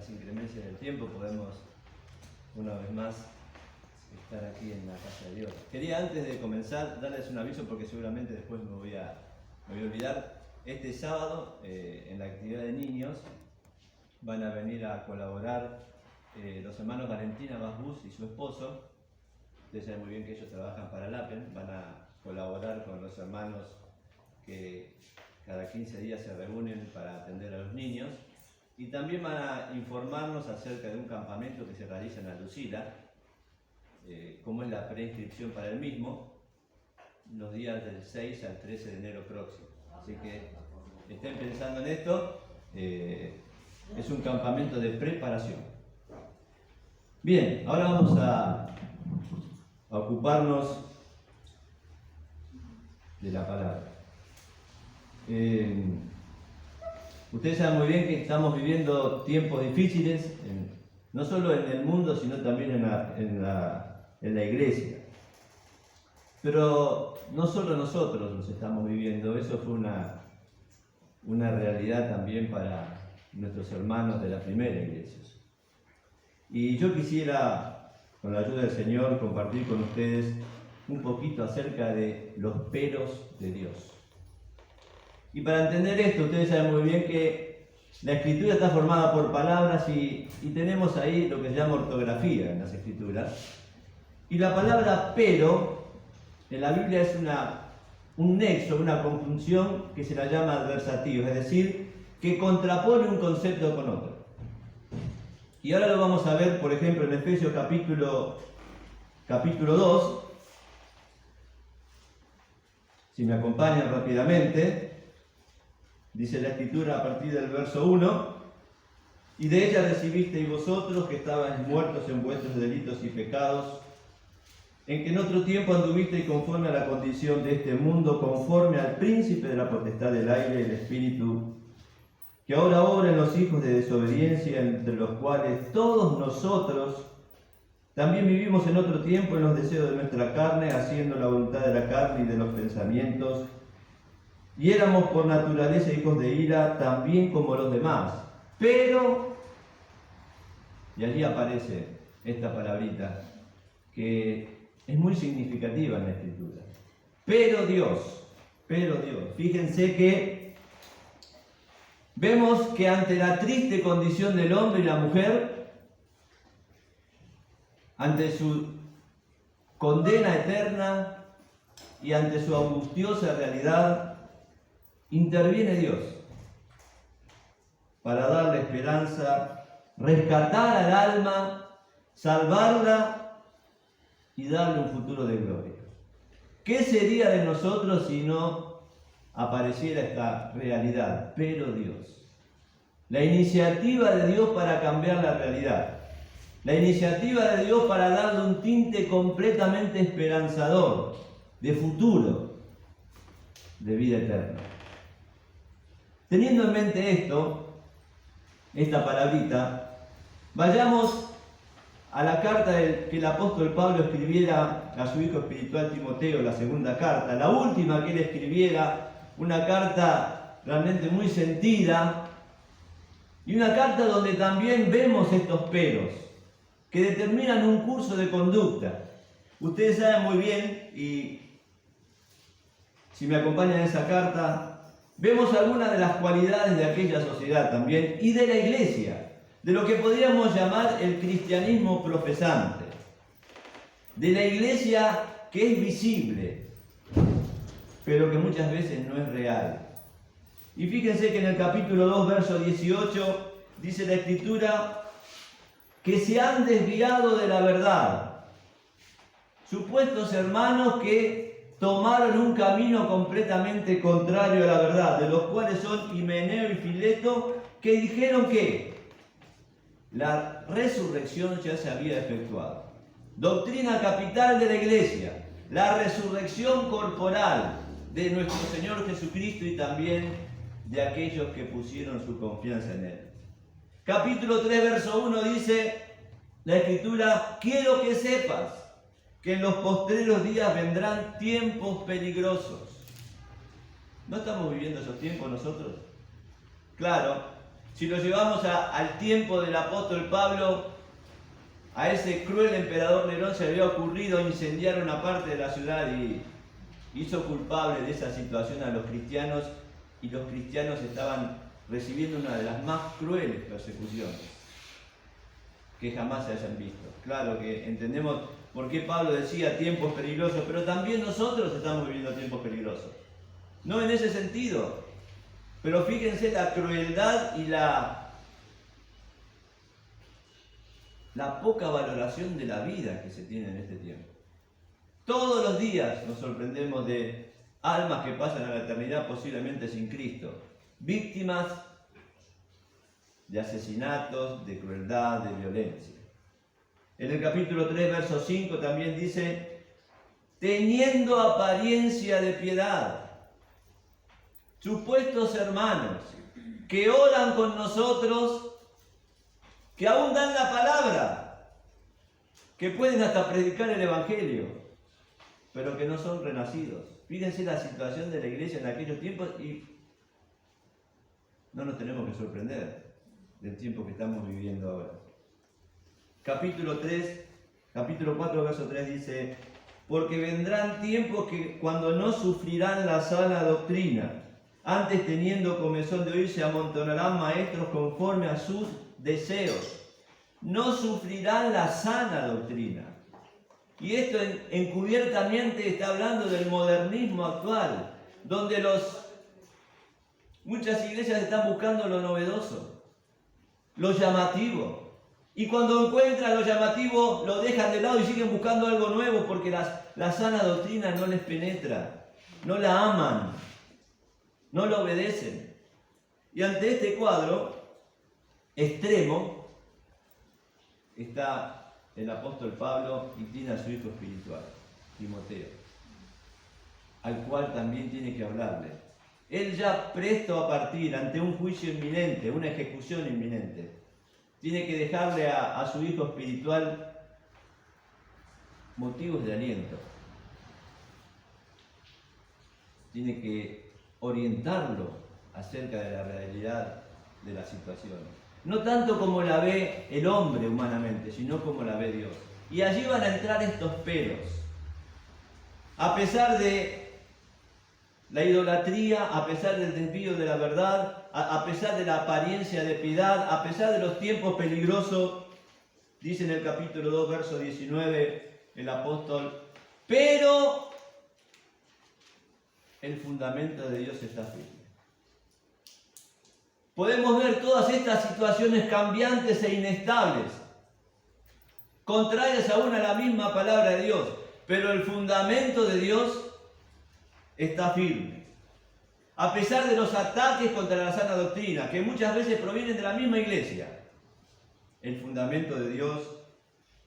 las inclemencias del tiempo podemos una vez más estar aquí en la casa de Dios. Quería antes de comenzar darles un aviso porque seguramente después me voy a olvidar. Este sábado en la actividad de niños van a venir a colaborar los hermanos Valentina Basbus y su esposo. Ustedes saben muy bien que ellos trabajan para el APEN, van a colaborar con los hermanos que cada 15 días se reúnen para atender a los niños. Y también van a informarnos acerca de un campamento que se realiza en la Lucila, cómo es la preinscripción para el mismo, los días del 6 al 13 de enero próximo. Así que estén pensando en esto, es un campamento de preparación. Bien, ahora vamos a ocuparnos de la palabra. Ustedes saben muy bien que estamos viviendo tiempos difíciles, no solo en el mundo, sino también en la iglesia. Pero no solo nosotros los estamos viviendo, eso fue una realidad también para nuestros hermanos de la primera iglesia. Y yo quisiera, con la ayuda del Señor, compartir con ustedes un poquito acerca de los peros de Dios. Y para entender esto, ustedes saben muy bien que la escritura está formada por palabras y tenemos ahí lo que se llama ortografía en las escrituras. Y la palabra pero en la Biblia es un nexo, una conjunción que se la llama adversativo, es decir, que contrapone un concepto con otro. Y ahora lo vamos a ver, por ejemplo, en Efesios capítulo 2. Si me acompañan rápidamente. Dice la Escritura a partir del verso 1, y de ella recibisteis vosotros que estabais muertos en vuestros delitos y pecados, en que en otro tiempo anduvisteis conforme a la condición de este mundo, conforme al príncipe de la potestad del aire, el espíritu, que ahora obra en los hijos de desobediencia, entre los cuales todos nosotros también vivimos en otro tiempo en los deseos de nuestra carne, haciendo la voluntad de la carne y de los pensamientos, y éramos por naturaleza hijos de ira, también como los demás. Pero, y allí aparece esta palabrita, que es muy significativa en la Escritura. Pero Dios, fíjense que vemos que ante la triste condición del hombre y la mujer, ante su condena eterna y ante su angustiosa realidad, interviene Dios para darle esperanza, rescatar al alma, salvarla y darle un futuro de gloria. ¿Qué sería de nosotros si no apareciera esta realidad? Pero Dios. La iniciativa de Dios para cambiar la realidad. La iniciativa de Dios para darle un tinte completamente esperanzador, de futuro, de vida eterna. Teniendo en mente esto, esta palabrita, vayamos a la carta que el apóstol Pablo escribiera a su hijo espiritual Timoteo, la segunda carta, la última que él escribiera, una carta realmente muy sentida, y una carta donde también vemos estos peros, que determinan un curso de conducta. Ustedes saben muy bien, y si me acompañan en esa carta, vemos algunas de las cualidades de aquella sociedad también y de la iglesia, de lo que podríamos llamar el cristianismo profesante, de la iglesia que es visible, pero que muchas veces no es real. Y fíjense que en el capítulo 2, verso 18, dice la Escritura que se han desviado de la verdad, supuestos hermanos que tomaron un camino completamente contrario a la verdad, de los cuales son Himeneo y Fileto, que dijeron que la resurrección ya se había efectuado. Doctrina capital de la iglesia, la resurrección corporal de nuestro Señor Jesucristo y también de aquellos que pusieron su confianza en Él. Capítulo 3, verso 1 dice la Escritura: quiero que sepas que en los postreros días vendrán tiempos peligrosos. ¿No estamos viviendo esos tiempos nosotros? Claro, Si lo llevamos al tiempo del apóstol Pablo, a ese cruel emperador Nerón se le había ocurrido incendiar una parte de la ciudad y hizo culpable de esa situación a los cristianos, y los cristianos estaban recibiendo una de las más crueles persecuciones que jamás se hayan visto. Claro que entendemos por qué Pablo decía tiempos peligrosos, pero también nosotros estamos viviendo tiempos peligrosos. No en ese sentido, pero fíjense la crueldad y la poca valoración de la vida que se tiene en este tiempo. Todos los días nos sorprendemos de almas que pasan a la eternidad posiblemente sin Cristo, víctimas de asesinatos, de crueldad, de violencia. En el capítulo 3, verso 5 también dice, teniendo apariencia de piedad, supuestos hermanos que oran con nosotros, que aún dan la palabra, que pueden hasta predicar el Evangelio, pero que no son renacidos. Fíjense la situación de la iglesia en aquellos tiempos y no nos tenemos que sorprender del tiempo que estamos viviendo ahora. Capítulo 4, verso 3 dice, porque vendrán tiempos que cuando no sufrirán la sana doctrina, antes teniendo comezón de oír se amontonarán maestros conforme a sus deseos. No sufrirán la sana doctrina. Y esto encubiertamente está hablando del modernismo actual, donde muchas iglesias están buscando lo novedoso, lo llamativo. Y cuando encuentran lo llamativo, lo dejan de lado y siguen buscando algo nuevo porque la sana doctrina no les penetra, no la aman, no la obedecen. Y ante este cuadro extremo está el apóstol Pablo y tiene a su hijo espiritual, Timoteo, al cual también tiene que hablarle. Él ya presto a partir ante un juicio inminente, una ejecución inminente, tiene que dejarle a su hijo espiritual motivos de aliento. Tiene que orientarlo acerca de la realidad de la situación. No tanto como la ve el hombre humanamente, sino como la ve Dios. Y allí van a entrar estos pelos. A pesar de la idolatría, a pesar del desvío de la verdad, a pesar de la apariencia de piedad, a pesar de los tiempos peligrosos, dice en el capítulo 2, verso 19, el apóstol, pero el fundamento de Dios está firme. Podemos ver todas estas situaciones cambiantes e inestables, contrarias aún a la misma palabra de Dios, pero el fundamento de Dios está firme. A pesar de los ataques contra la sana doctrina, que muchas veces provienen de la misma iglesia, el fundamento de Dios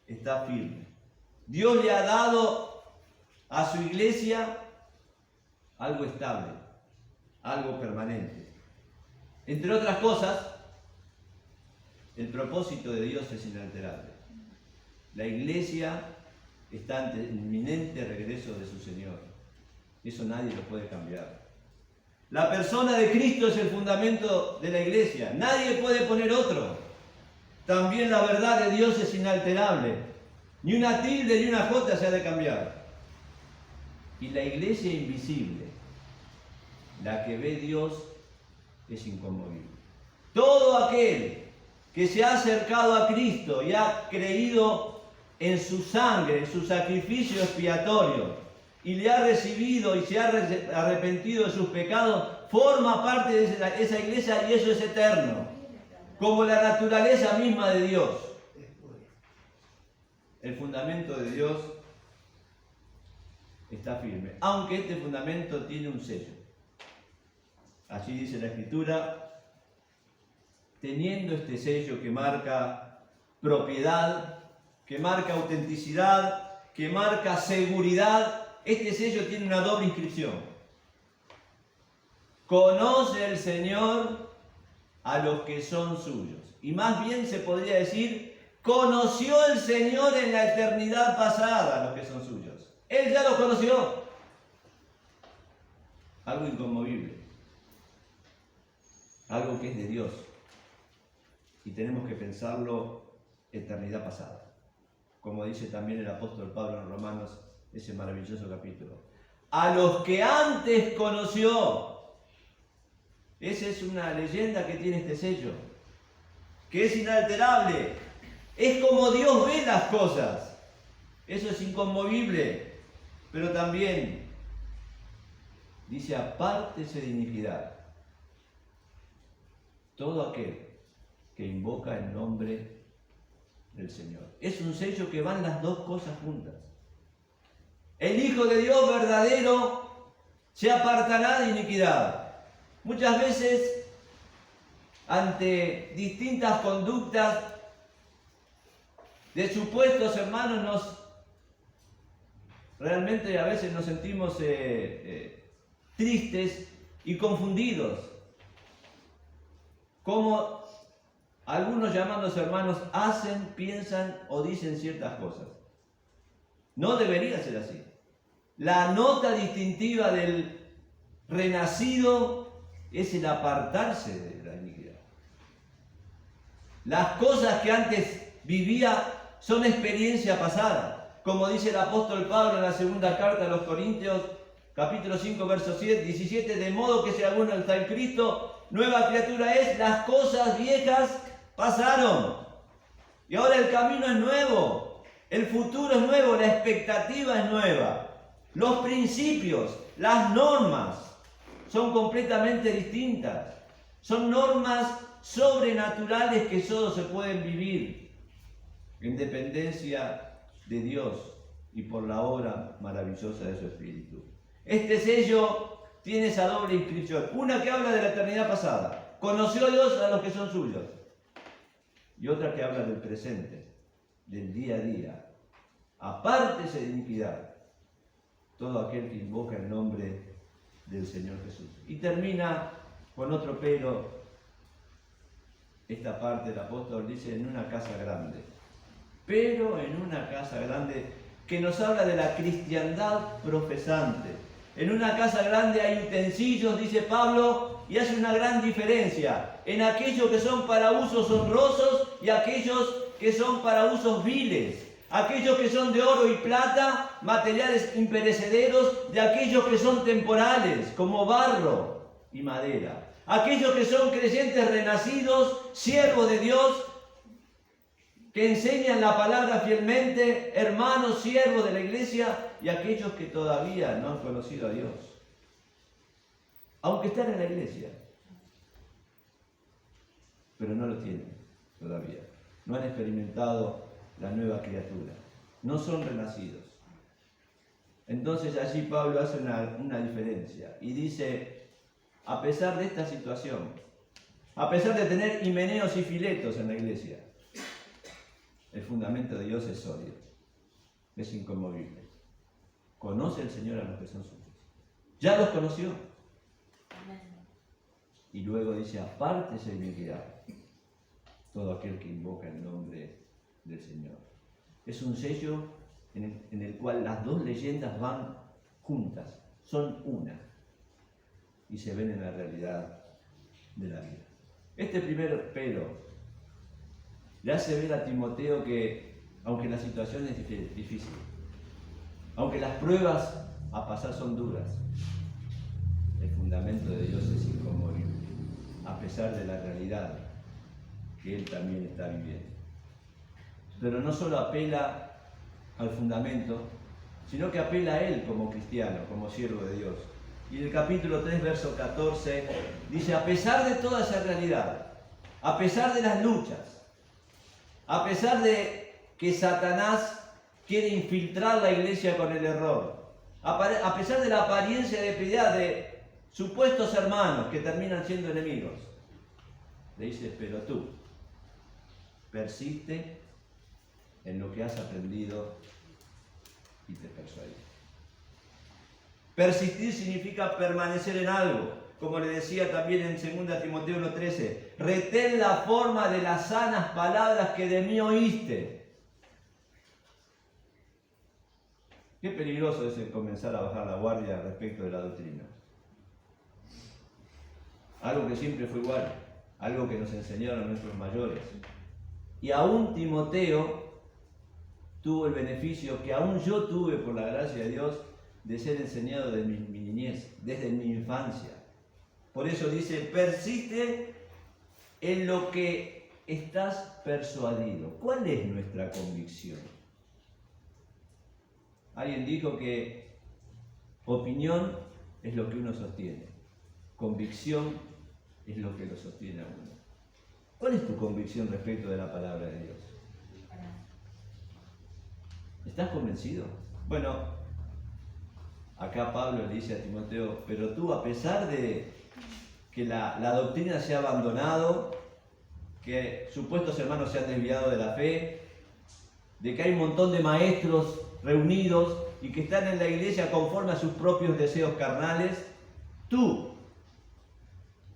está firme. Dios le ha dado a su iglesia algo estable, algo permanente. Entre otras cosas, el propósito de Dios es inalterable. La iglesia está ante el inminente regreso de su Señor. Eso nadie lo puede cambiar. La persona de Cristo es el fundamento de la iglesia. Nadie puede poner otro. También la verdad de Dios es inalterable. Ni una tilde ni una jota se ha de cambiar. Y la iglesia invisible, la que ve Dios, es inconmovible. Todo aquel que se ha acercado a Cristo y ha creído en su sangre, en su sacrificio expiatorio, y le ha recibido y se ha arrepentido de sus pecados, forma parte de esa iglesia y eso es eterno, como la naturaleza misma de Dios. El fundamento de Dios está firme, aunque este fundamento tiene un sello. Allí dice la Escritura, teniendo este sello que marca propiedad, que marca autenticidad, que marca seguridad, este sello tiene una doble inscripción. Conoce el Señor a los que son suyos. Y más bien se podría decir, conoció el Señor en la eternidad pasada a los que son suyos. Él ya los conoció. Algo inconmovible. Algo que es de Dios. y tenemos que pensarlo eternidad pasada. Como dice también el apóstol Pablo en Romanos, ese maravilloso capítulo. A los que antes conoció. Esa es una leyenda que tiene este sello, que es inalterable. Es como Dios ve las cosas. Eso es inconmovible. Pero también dice, apártese de iniquidad todo aquel que invoca el nombre del Señor. Es un sello que van las dos cosas juntas. El Hijo de Dios verdadero se apartará de iniquidad. Muchas veces, ante distintas conductas de supuestos hermanos, realmente a veces nos sentimos tristes y confundidos. Como algunos llamándose hermanos hacen, piensan o dicen ciertas cosas. No debería ser así. La nota distintiva del renacido es el apartarse de la iniquidad. Las cosas que antes vivía son experiencia pasada. Como dice el apóstol Pablo en la segunda carta a los Corintios, capítulo 5, verso 17, de modo que si alguno está en Cristo, nueva criatura es, las cosas viejas pasaron. Y ahora el camino es nuevo, el futuro es nuevo, la expectativa es nueva. Los principios, las normas son completamente distintas. Son normas sobrenaturales que solo se pueden vivir en dependencia de Dios y por la obra maravillosa de su Espíritu. Este sello tiene esa doble inscripción. Una que habla de la eternidad pasada. Conoció a Dios a los que son suyos. Y otra que habla del presente, del día a día. Apártese de iniquidad todo aquel que invoca el nombre del Señor Jesús. Y termina con otro pero. Esta parte del apóstol dice en una casa grande. Pero en una casa grande que nos habla de la cristiandad profesante. En una casa grande hay utensilios, dice Pablo, y hace una gran diferencia en aquellos que son para usos honrosos y aquellos que son para usos viles. Aquellos que son de oro y plata, materiales imperecederos, de aquellos que son temporales, como barro y madera. Aquellos que son creyentes renacidos, siervos de Dios, que enseñan la palabra fielmente, hermanos, siervos de la iglesia, y aquellos que todavía no han conocido a Dios, aunque están en la iglesia, pero no lo tienen todavía, no han experimentado la nueva criatura, no son renacidos. Entonces allí Pablo hace una diferencia y dice, a pesar de esta situación, a pesar de tener himeneos y filetos en la iglesia, el fundamento de Dios es sólido, es inconmovible. Conoce el Señor a los que son suyos. Ya los conoció. Y luego dice, apártese de iniquidad todo aquel que invoca el nombre del Señor. Es un sello en el cual las dos leyendas van juntas, son una, y se ven en la realidad de la vida. Este primer pero le hace ver a Timoteo que, aunque la situación es difícil, aunque las pruebas a pasar son duras, el fundamento de Dios es inconmovible, a pesar de la realidad que él también está viviendo. Pero no solo apela al fundamento, sino que apela a él como cristiano, como siervo de Dios. Y en el capítulo 3, verso 14, dice, a pesar de toda esa realidad, a pesar de las luchas, a pesar de que Satanás quiere infiltrar la iglesia con el error, a pesar de la apariencia de piedad de supuestos hermanos que terminan siendo enemigos, le dice, pero tú persiste en lo que has aprendido y te persuade. Persistir significa permanecer en algo, como le decía también en 2 Timoteo 1:13, retén la forma de las sanas palabras que de mí oíste. Qué peligroso es el comenzar a bajar la guardia respecto de la doctrina. Algo que siempre fue igual. algo que nos enseñaron nuestros mayores. Y aún Timoteo tuvo el beneficio que aún yo tuve por la gracia de Dios de ser enseñado desde mi niñez, desde mi infancia. Por eso dice, persiste en lo que estás persuadido. ¿Cuál es nuestra convicción? Alguien dijo que opinión es lo que uno sostiene, convicción es lo que lo sostiene a uno. ¿Cuál es tu convicción respecto de la palabra de Dios? ¿Estás convencido? Bueno, acá Pablo le dice a Timoteo, pero tú, a pesar de que la doctrina se ha abandonado, que supuestos hermanos se han desviado de la fe, de que hay un montón de maestros reunidos y que están en la iglesia conforme a sus propios deseos carnales, tú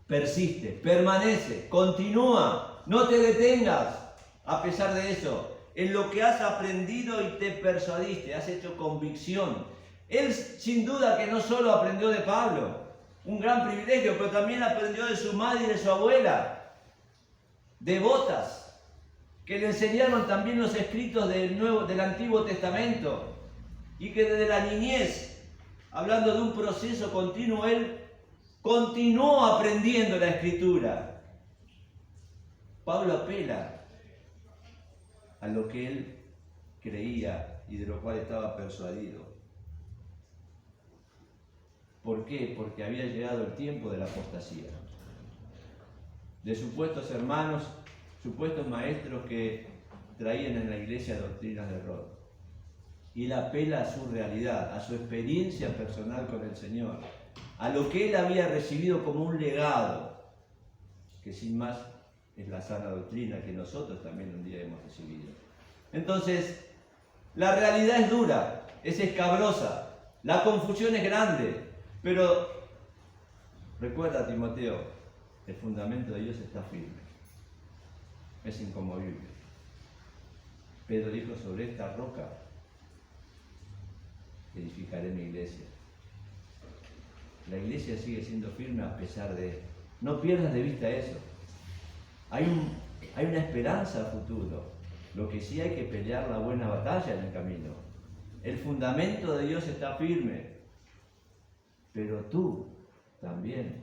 persiste, permanece, continúa, no te detengas a pesar de eso, en lo que has aprendido y te persuadiste, has hecho convicción. Él sin duda que no solo aprendió de Pablo, un gran privilegio, pero también aprendió de su madre y de su abuela, devotas, que le enseñaron también los escritos del Antiguo Testamento, y que desde la niñez, hablando de un proceso continuo, él continuó aprendiendo la Escritura. Pablo apela a lo que él creía y de lo cual estaba persuadido. ¿Por qué? Porque había llegado el tiempo de la apostasía, de supuestos hermanos, supuestos maestros que traían en la iglesia doctrinas de error. Y él apela a su realidad, a su experiencia personal con el Señor, a lo que él había recibido como un legado, que sin más es la sana doctrina que nosotros también un día hemos recibido. Entonces, la realidad es dura, es escabrosa, la confusión es grande, pero recuerda, Timoteo, el fundamento de Dios está firme, es inconmovible. Pedro dijo, sobre esta roca edificaré mi iglesia. La iglesia sigue siendo firme a pesar de esto. No pierdas de vista eso. Hay una esperanza a futuro. Lo que sí hay que pelear la buena batalla en el camino. El fundamento de Dios está firme. Pero tú también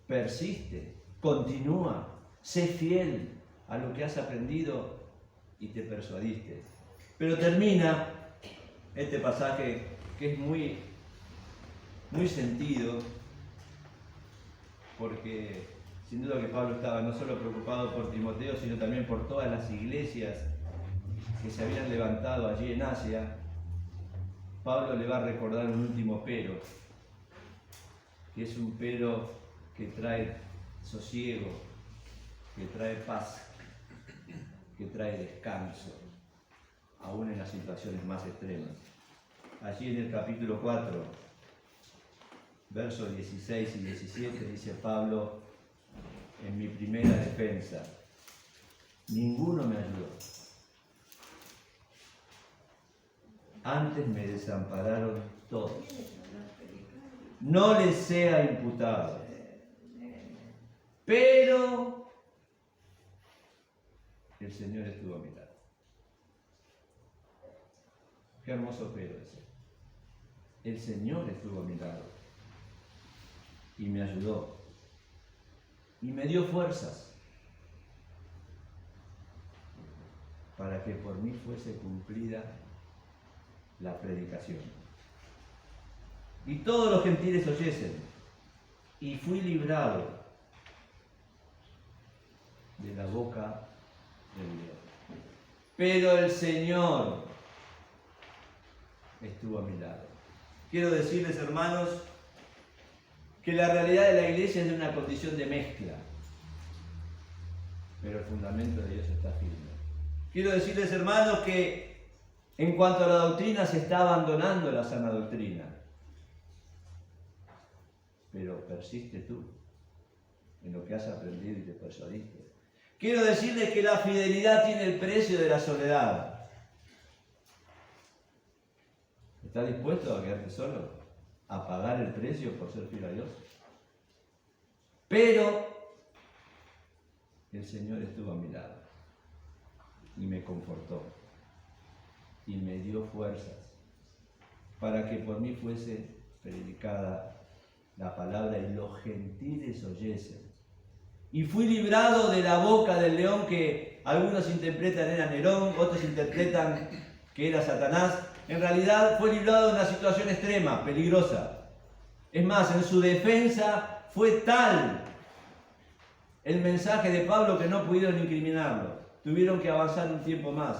persiste, continúa, sé fiel a lo que has aprendido y te persuadiste. Pero termina este pasaje que es muy sentido, porque sin duda que Pablo estaba no solo preocupado por Timoteo, sino también por todas las iglesias que se habían levantado allí en Asia. Pablo le va a recordar un último pero, que es un pero que trae sosiego, que trae paz, que trae descanso, aún en las situaciones más extremas. Allí en el capítulo 4, versos 16 y 17, dice Pablo, en mi primera defensa, ninguno me ayudó. Antes me desampararon todos. No les sea imputado. Pero el Señor estuvo a mi lado. Qué hermoso pero ese. El Señor estuvo a mi lado y me ayudó y me dio fuerzas para que por mí fuese cumplida la predicación. Y todos los gentiles oyesen, y fui librado de la boca del león. Pero el Señor estuvo a mi lado. Quiero decirles, hermanos, que la realidad de la iglesia es de una condición de mezcla, pero el fundamento de Dios está firme. Quiero decirles, hermanos, que en cuanto a la doctrina se está abandonando la sana doctrina, pero persiste tú en lo que has aprendido y te persuadiste. Quiero decirles que la fidelidad tiene el precio de la soledad. ¿Estás dispuesto a quedarte solo? ¿A pagar el precio por ser fiel a Dios? Pero el Señor estuvo a mi lado y me confortó y me dio fuerzas para que por mí fuese predicada la palabra y los gentiles oyesen. Y fui librado de la boca del león, que algunos interpretan era Nerón, otros interpretan que era Satanás. En realidad fue librado de una situación extrema, peligrosa. Es más, en su defensa fue tal el mensaje de Pablo que no pudieron incriminarlo. Tuvieron que avanzar un tiempo más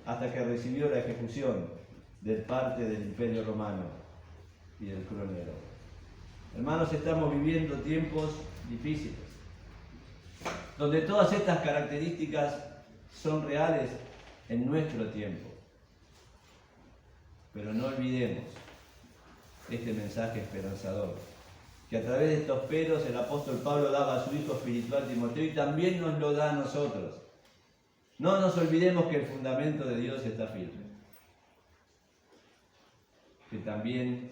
hasta que recibió la ejecución de parte del Imperio Romano y del cruel Nerón. Hermanos, estamos viviendo tiempos difíciles, donde todas estas características son reales en nuestro tiempo. Pero no olvidemos este mensaje esperanzador, que a través de estos peros el apóstol Pablo daba a su hijo espiritual Timoteo y también nos lo da a nosotros. No nos olvidemos que el fundamento de Dios está firme, que también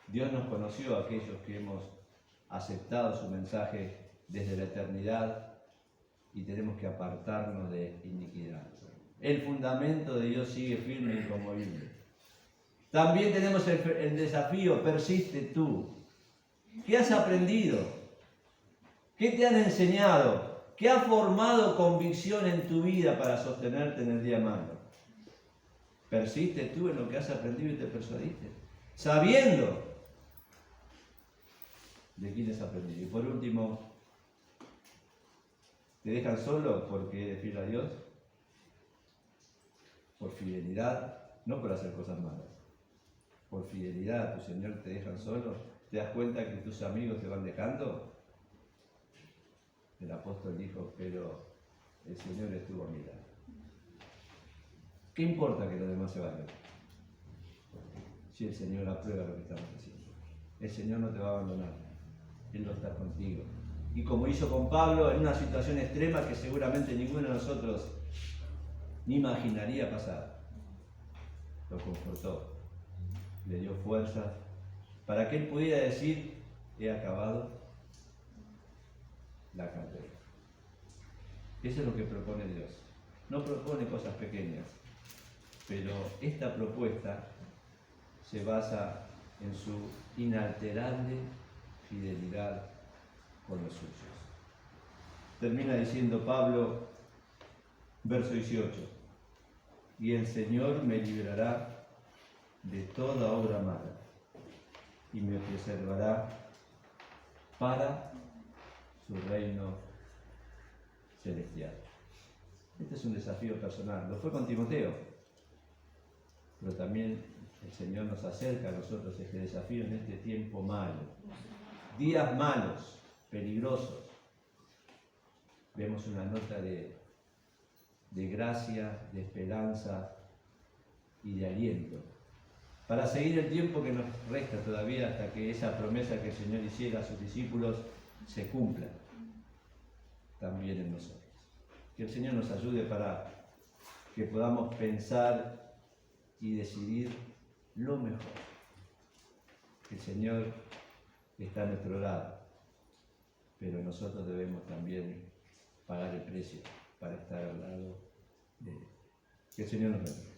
Dios nos conoció a aquellos que hemos aceptado su mensaje desde la eternidad y tenemos que apartarnos de iniquidad. El fundamento de Dios sigue firme e inconmovible. También tenemos el desafío: persiste tú. ¿Qué has aprendido? ¿Qué te han enseñado? ¿Qué ha formado convicción en tu vida para sostenerte en el día malo? Persiste tú en lo que has aprendido y te persuadiste, sabiendo de quién has aprendido. Y por último, ¿te dejan solo porque eres fiel a Dios? Por fidelidad, no por hacer cosas malas. Por fidelidad a tu Señor te dejan solo. ¿Te das cuenta que tus amigos te van dejando? El apóstol dijo: pero el Señor estuvo a mi lado. ¿Qué importa que los demás se vayan? Si el Señor aprueba lo que estamos haciendo. El Señor no te va a abandonar. Él va a estar contigo. Y como hizo con Pablo, en una situación extrema que seguramente ninguno de nosotros ni imaginaría pasar, lo confortó, le dio fuerza para que él pudiera decir: he acabado la carrera. Eso es lo que propone Dios. No propone cosas pequeñas, pero esta propuesta se basa en su inalterable fidelidad con los suyos. Termina diciendo Pablo, verso 18: y el Señor me librará de toda obra mala y me preservará para su reino celestial. Este es un desafío personal. Lo fue con Timoteo, pero también el Señor nos acerca a nosotros este desafío en este tiempo malo. Días malos, peligrosos. Vemos una nota de gracia, de esperanza y de aliento para seguir el tiempo que nos resta todavía hasta que esa promesa que el Señor hiciera a sus discípulos se cumpla también en nosotros. Que el Señor nos ayude para que podamos pensar y decidir lo mejor. Que el Señor está a nuestro lado, pero nosotros debemos también pagar el precio para estar al lado de Él. Que el Señor nos bendiga.